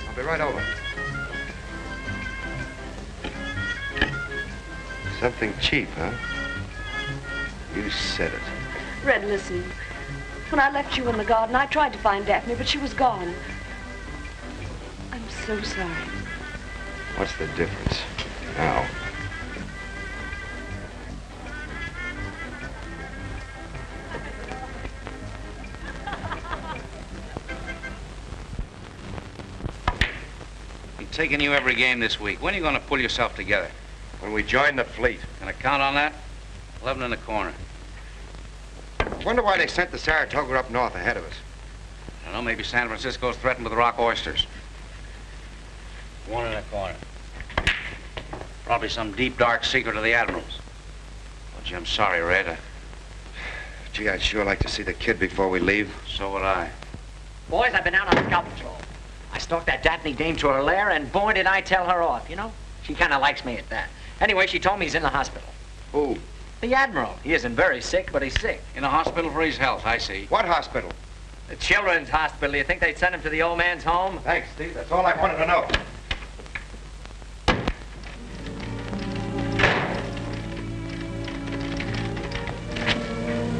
I'll be right over. Something cheap, huh? You said it. Red, listen. When I left you in the garden, I tried to find Daphne, but she was gone. I'm so sorry. What's the difference now? I'm taking you every game this week. When are you going to pull yourself together? When we join the fleet. Can I count on that? 11 in the corner. I wonder why they sent the Saratoga up north ahead of us. I don't know, maybe San Francisco's threatened with rock oysters. 1 in the corner. Probably some deep, dark secret of the Admiral's. Oh, gee, I'm sorry, Red. Gee, I'd sure like to see the kid before we leave. So would I. Boys, I've been out on scout patrol. I stalked that Daphne dame to her lair, and boy, did I tell her off, you know? She kind of likes me at that. Anyway, she told me he's in the hospital. Who? The Admiral. He isn't very sick, but he's sick. In a hospital for his health, I see. What hospital? The Children's Hospital. You think they'd send him to the old man's home? Thanks, Steve. That's all I wanted to know.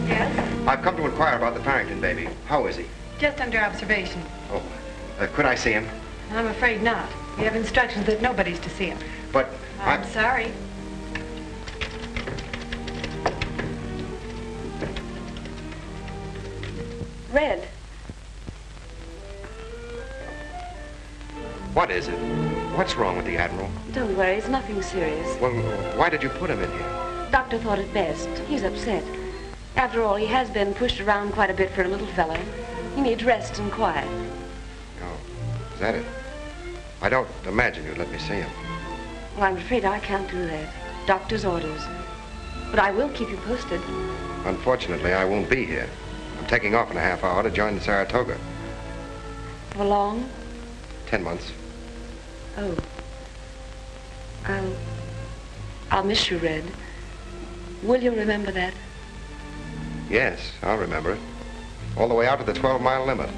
Yes? I've come to inquire about the Farrington baby. How is he? Just under observation. Oh, could I see him? I'm afraid not. We have instructions that nobody's to see him. But I'm sorry. Red. What is it? What's wrong with the Admiral? Don't worry, it's nothing serious. Well, why did you put him in here? Doctor thought it best. He's upset. After all, he has been pushed around quite a bit for a little fellow. He needs rest and quiet. Oh, is that it? I don't imagine you'd let me see him. Well, I'm afraid I can't do that. Doctor's orders. But I will keep you posted. Unfortunately, I won't be here. I'm taking off in a half hour to join the Saratoga. For long? 10 months. Oh. I'll miss you, Red. Will you remember that? Yes, I'll remember it. All the way out to the 12-mile limit.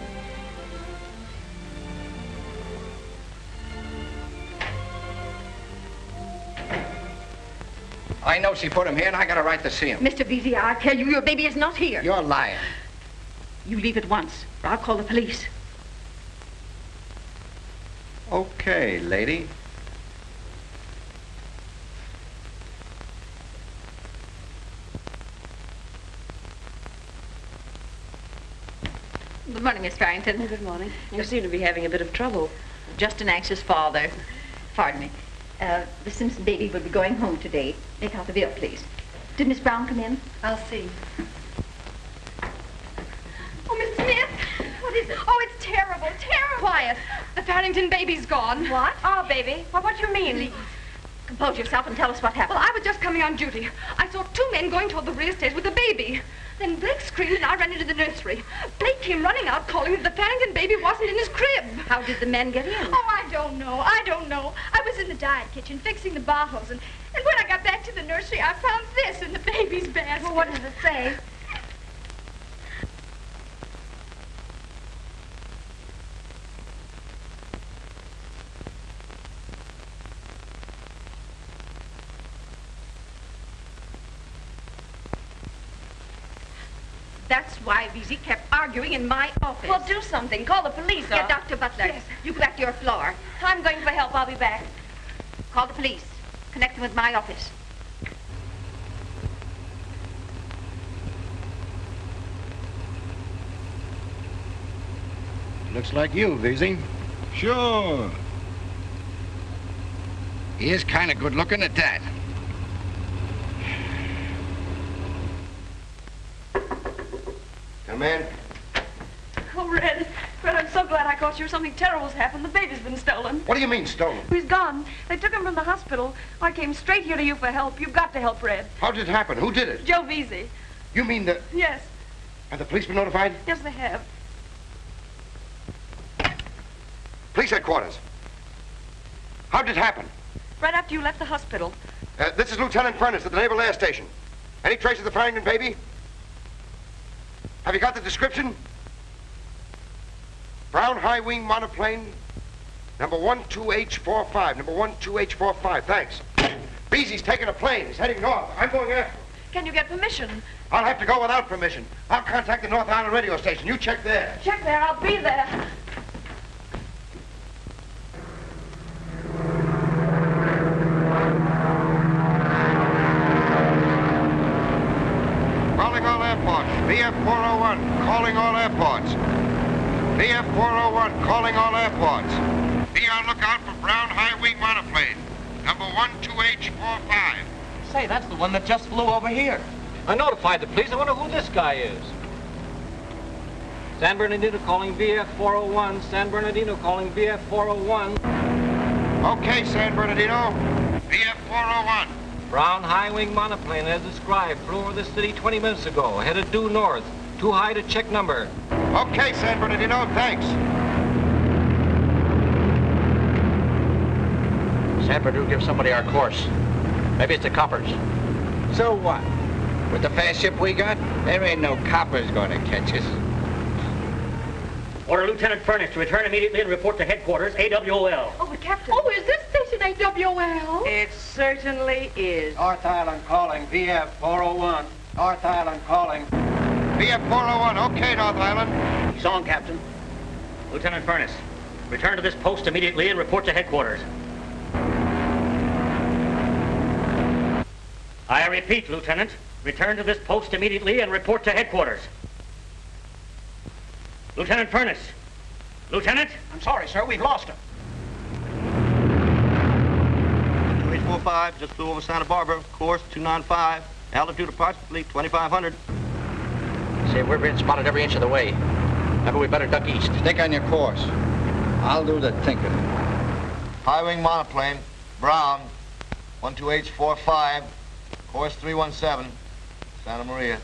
I know she put him here, and I got a right to see him. Mr. Veazey, I tell you, your baby is not here. You're lying. You leave at once, or I'll call the police. Okay, lady. Good morning, Miss Farrington. Good morning. You seem to be having a bit of trouble. Just an anxious father. Pardon me. The Simpson baby will be going home today. Make out the bill, please. Did Miss Brown come in? I'll see. Oh, Miss Smith! What is it? Oh, it's terrible, terrible. Quiet. The Farrington baby's gone. What? Our baby. What do you mean? Please. Compose yourself and tell us what happened. Well, I was just coming on duty. I saw 2 men going toward the rear estate with a baby. Then Blake screamed and I ran into the nursery. Blake came running out calling that the Farrington baby wasn't in his crib. How did the men get in? Oh, I don't know. I was in the diet kitchen fixing the bottles, and when I got back to the nursery, I found this in the baby's basket. Well, what does it say? That's why Veazey kept arguing in my office. Well, do something. Call the police. Get Dr. Butler. Yes. You go back to your floor. I'm going for help. I'll be back. Call the police. Connect them with my office. Looks like you, Veazey. Sure. He is kind of good looking at that. Come in. Oh, Red. Red, I'm so glad I caught you. Something terrible's happened. The baby's been stolen. What do you mean, stolen? He's gone. They took him from the hospital. I came straight here to you for help. You've got to help Red. How did it happen? Who did it? Joe Veazey. You mean the... Yes. Have the police been notified? Yes, they have. Police headquarters. How did it happen? Right after you left the hospital. This is Lieutenant Furnace at the Naval Air Station. Any trace of the Farrington baby? Have you got the description? Brown high-wing monoplane, number 12H45, number 12H45, thanks. Veazey's taking a plane. He's heading north. I'm going after him. Can you get permission? I'll have to go without permission. I'll contact the North Island radio station. You check there. Check there. I'll be there. Calling all airports. VF-401, calling all airports. VF-401, calling all airports. Be on lookout for brown high-wing monoplane, number 12H45. Say, that's the one that just flew over here. I notified the police. I wonder who this guy is. San Bernardino calling VF-401. San Bernardino calling VF-401. Okay, San Bernardino. VF-401. Brown high-wing monoplane as described. Flew over the city 20 minutes ago. Headed due north. Too high to check number. Okay, San Bernardino, thanks. San Bernardino give somebody our course. Maybe it's the coppers. So what? With the fast ship we got, there ain't no coppers gonna catch us. Order Lieutenant Furnace to return immediately and report to headquarters, AWOL. Oh, but Captain. Oh, is this station AWL? It certainly is. North Island calling VF-401. North Island calling. VF-401, okay, North Island. He's on, Captain. Lieutenant Furnace, return to this post immediately and report to headquarters. I repeat, Lieutenant, return to this post immediately and report to headquarters. Lieutenant Furnace. Lieutenant? I'm sorry, sir. We've lost him. 2845, just flew over Santa Barbara. Course 295. Altitude approximately 2,500. Say, we're being spotted every inch of the way. Maybe we better duck east. Stick on your course. I'll do the thinking. High-wing monoplane, Brown, 12H45, course 317, Santa Maria.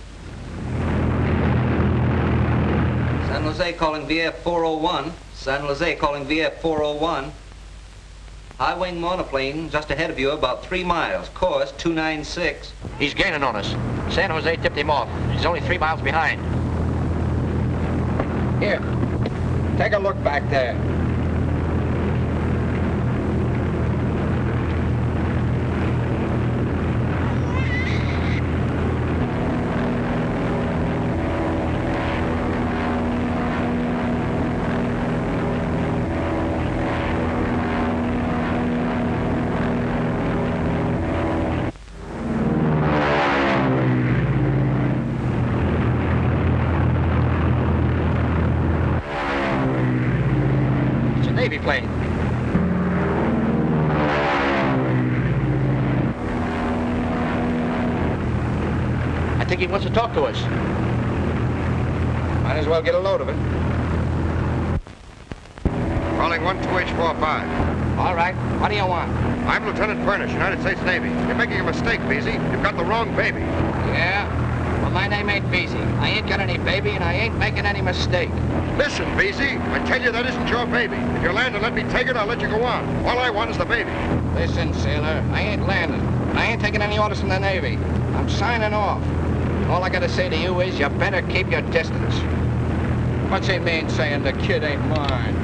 San Jose calling VF-401. San Jose calling VF-401. High-wing monoplane just ahead of you, about 3 miles. Course 296. He's gaining on us. San Jose tipped him off. He's only 3 miles behind. Here, take a look back there. Navy plane. I think he wants to talk to us. Might as well get a load of it. Calling 12H45. All right. What do you want? I'm Lieutenant Furnace, United States Navy. You're making a mistake, Veazey. You've got the wrong baby. Yeah? Well, my name ain't Veazey. I ain't got any baby, and I ain't making any mistake. Listen, Veazey, I tell you that isn't your baby. If you land and let me take it, I'll let you go on. All I want is the baby. Listen, sailor, I ain't landing. I ain't taking any orders from the Navy. I'm signing off. All I gotta say to you is you better keep your distance. What's he mean saying the kid ain't mine?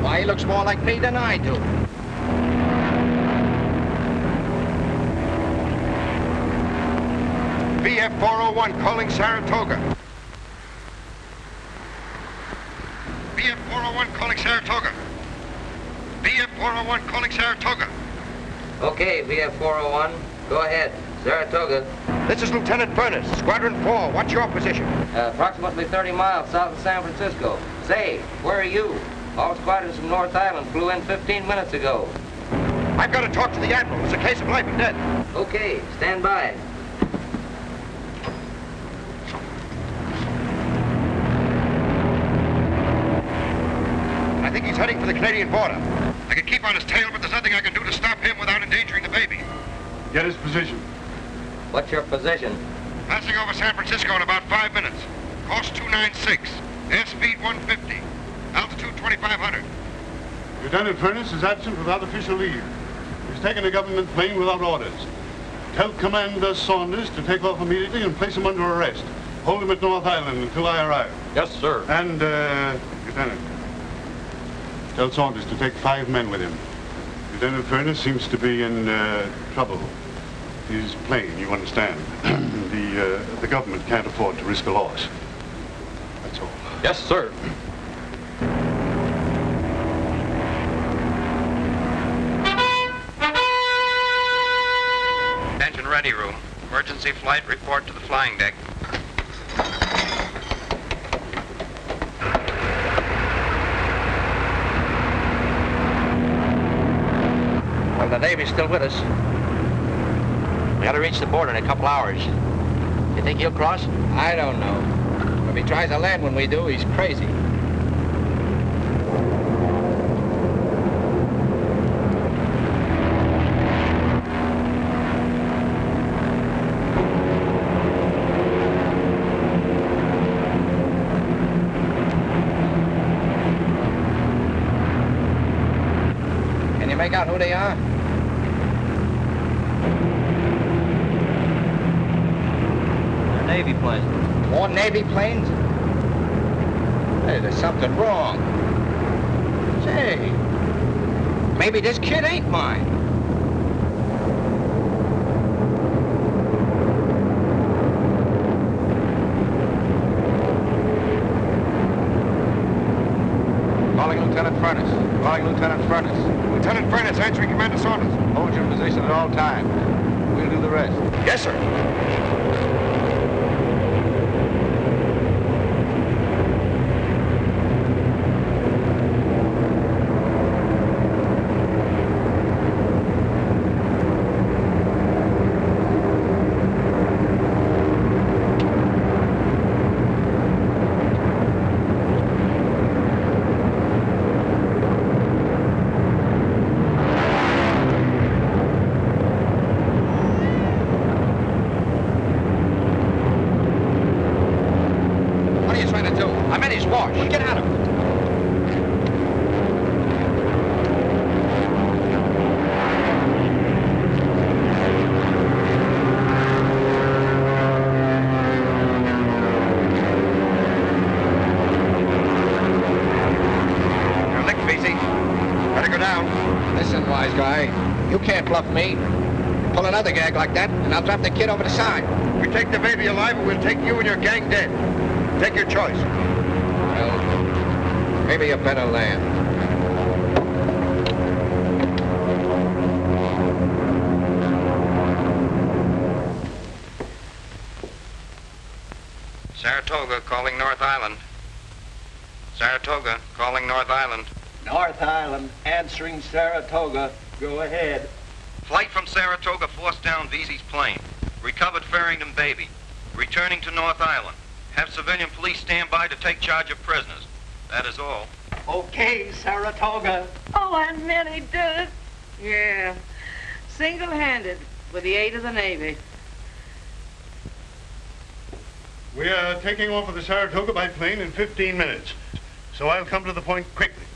Why, he looks more like me than I do. VF-401 calling Saratoga. VF-401 calling Saratoga. VF-401 calling Saratoga. Okay, VF-401. Go ahead. Saratoga. This is Lieutenant Furnace, Squadron 4. What's your position? Approximately 30 miles south of San Francisco. Say, where are you? All squadrons from North Island flew in 15 minutes ago. I've got to talk to the Admiral. It's a case of life and death. Okay, stand by. I think he's heading for the Canadian border. I can keep on his tail, but there's nothing I can do to stop him without endangering the baby. Get his position. What's your position? Passing over San Francisco in about 5 minutes. Course 296. Airspeed 150. Altitude 2,500. Lieutenant Furnace is absent without official leave. He's taken a government plane without orders. Tell Commander Saunders to take off immediately and place him under arrest. Hold him at North Island until I arrive. Yes, sir. And, Lieutenant, tell Saunders to take 5 men with him. Lieutenant Furnace seems to be in trouble. His plane, you understand. The government can't afford to risk a loss. That's all. Yes, sir. Attention ready room. Emergency flight report to the flying deck. Well, the Navy's still with us. We gotta reach the border in a couple hours. You think he'll cross? I don't know. If he tries to land when we do, he's crazy. Can you make out who they are? Navy planes. More Navy planes? Hey, there's something wrong. Say, maybe this kid ain't mine. Calling Lieutenant Furnace. Calling Lieutenant Furnace. Lieutenant Furnace answering Commander Saunders. Hold your position at all times. We'll do the rest. Yes, sir. What are you trying to do? I'm in his wash. Get out of it. You're licked, Vesey. Better go down. Listen, wise guy, you can't bluff me. Pull another gag like that, and I'll drop the kid over the side. We take the baby alive, or we'll take you and your gang dead. Take your choice. Well, maybe you better land. Saratoga calling North Island. Saratoga calling North Island. North Island answering Saratoga. Go ahead. Flight from Saratoga forced down Vesey's plane. Recovered Farrington baby. Returning to North Island. Have civilian police stand by to take charge of prisoners. That is all. Okay, Saratoga. Oh, and Minnie did it. Yeah, single-handed with the aid of the Navy. We are taking off of the Saratoga by plane in 15 minutes, so I'll come to the point quickly.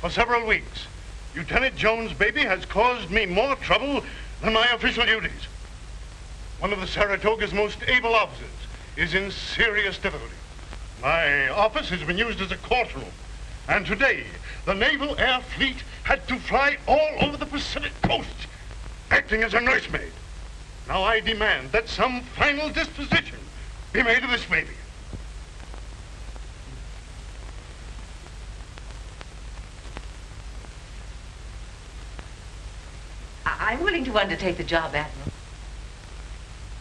For several weeks, Lieutenant Jones' baby has caused me more trouble than my official duties. One of the Saratoga's most able officers is in serious difficulty. My office has been used as a courtroom, and today the Naval Air Fleet had to fly all over the Pacific coast, acting as a nursemaid. Now I demand that some final disposition be made of this baby. I'm willing to undertake the job, Admiral.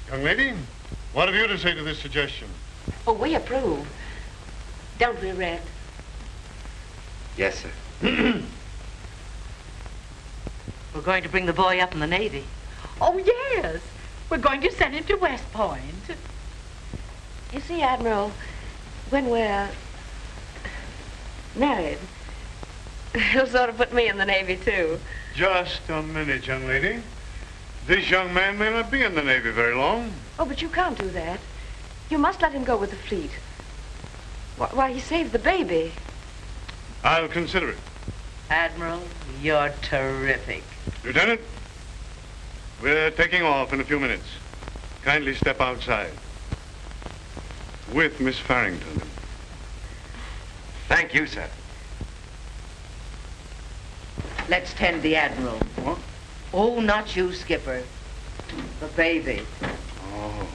Young lady, what have you to say to this suggestion? Oh, we approve. Don't we, Red? Yes, sir. We're going to bring the boy up in the Navy. Oh, yes. We're going to send him to West Point. You see, Admiral, when we're married, it'll sort of put me in the Navy, too. Just a minute, young lady. This young man may not be in the Navy very long. Oh, but you can't do that. You must let him go with the fleet. Why, he saved the baby. I'll consider it. Admiral, you're terrific. Lieutenant, we're taking off in a few minutes. Kindly step outside. With Miss Farrington. Thank you, sir. Let's tend the Admiral. What? Oh, not you, Skipper. The baby. Oh.